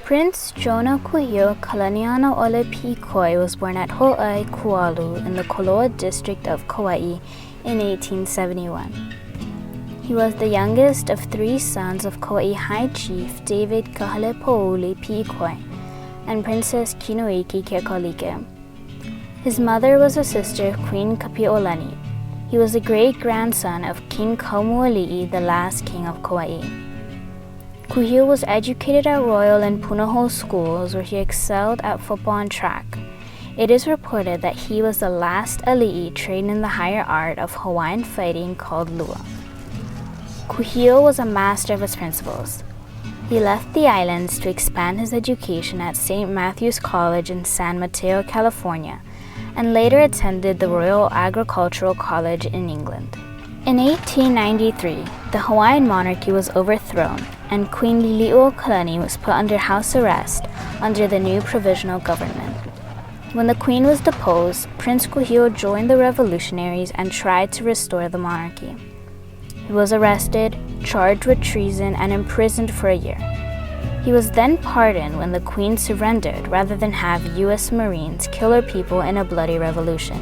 Prince Jonah Kūhiō Kalanianaʻole Pīkoi was born at Hoʻai, Kualu, in the Koloa district of Kauai in 1871. He was the youngest of 3 sons of Kauai High Chief David Kahalepouli Pīkoi and Princess Kinoiki Kekalike. His mother was a sister of Queen Kapi'olani. He was the great-grandson of King Kaumoali'i, the last king of Kauai. Kūhiō was educated at Royal and Punahou schools, where he excelled at football and track. It is reported that he was the last ali'i trained in the higher art of Hawaiian fighting called lua. Kūhiō was a master of his principles. He left the islands to expand his education at St. Matthew's College in San Mateo, California, and later attended the Royal Agricultural College in England. In 1893, the Hawaiian monarchy was overthrown, and Queen Liliuokalani was put under house arrest under the new provisional government. When the queen was deposed, Prince Kūhiō joined the revolutionaries and tried to restore the monarchy. He was arrested, charged with treason, and imprisoned for a year. He was then pardoned when the queen surrendered rather than have U.S. Marines kill her people in a bloody revolution.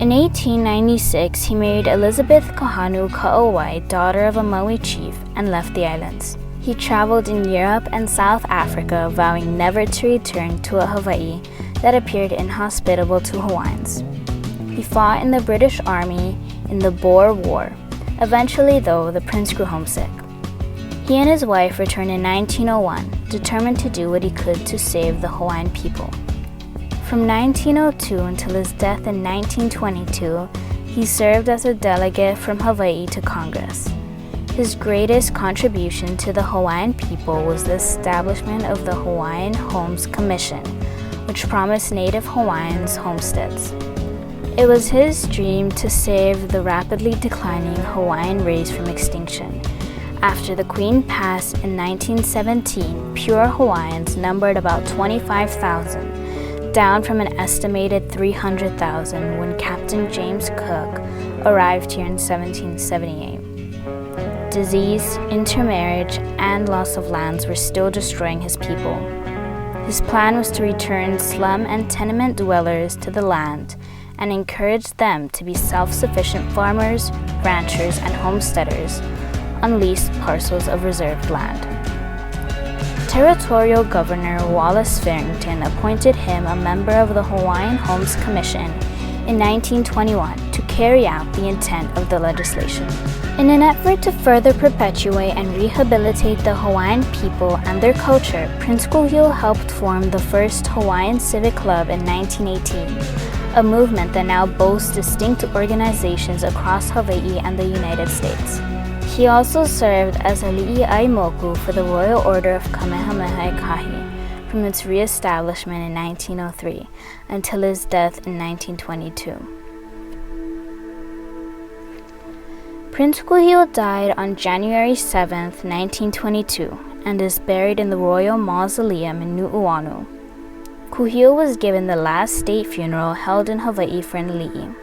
In 1896, he married Elizabeth Kahanu Ka'awai, daughter of a Maui chief, and left the islands. He traveled in Europe and South Africa, vowing never to return to a Hawaii that appeared inhospitable to Hawaiians. He fought in the British Army in the Boer War. Eventually, though, the prince grew homesick. He and his wife returned in 1901, determined to do what he could to save the Hawaiian people. From 1902 until his death in 1922, he served as a delegate from Hawaii to Congress. His greatest contribution to the Hawaiian people was the establishment of the Hawaiian Homes Commission, which promised Native Hawaiians homesteads. It was his dream to save the rapidly declining Hawaiian race from extinction. After the Queen passed in 1917, pure Hawaiians numbered about 25,000, down from an estimated 300,000 when Captain James Cook arrived here in 1778. Disease, intermarriage, and loss of lands were still destroying his people. His plan was to return slum and tenement dwellers to the land and encourage them to be self-sufficient farmers, ranchers, and homesteaders on leased parcels of reserved land. Territorial Governor Wallace Farrington appointed him a member of the Hawaiian Homes Commission in 1921 to carry out the intent of the legislation. In an effort to further perpetuate and rehabilitate the Hawaiian people and their culture, Prince Kūhiō helped form the first Hawaiian Civic Club in 1918, a movement that now boasts distinct organizations across Hawaii and the United States. He also served as a li'iaimoku for the Royal Order of Kamehameha Kahi from its re-establishment in 1903 until his death in 1922. Prince Kūhiō died on January 7, 1922, and is buried in the Royal Mausoleum in Nu'uanu. Kūhiō was given the last state funeral held in Hawaii for an ali'i.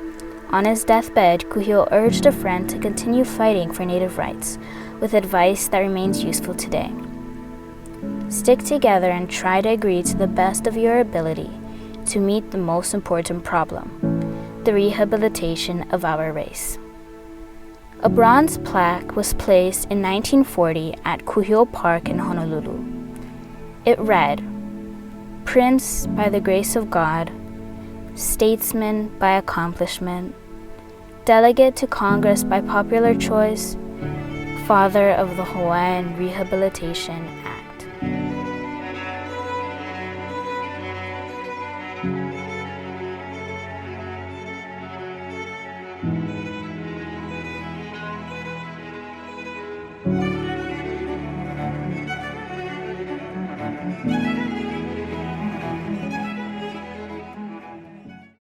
On his deathbed, Kūhiō urged a friend to continue fighting for Native rights, with advice that remains useful today. Stick together and try to agree to the best of your ability to meet the most important problem, the rehabilitation of our race. A bronze plaque was placed in 1940 at Kūhiō Park in Honolulu. It read, "Prince by the grace of God, statesman by accomplishment, delegate to Congress by popular choice, father of the Hawaiian Rehabilitation Act."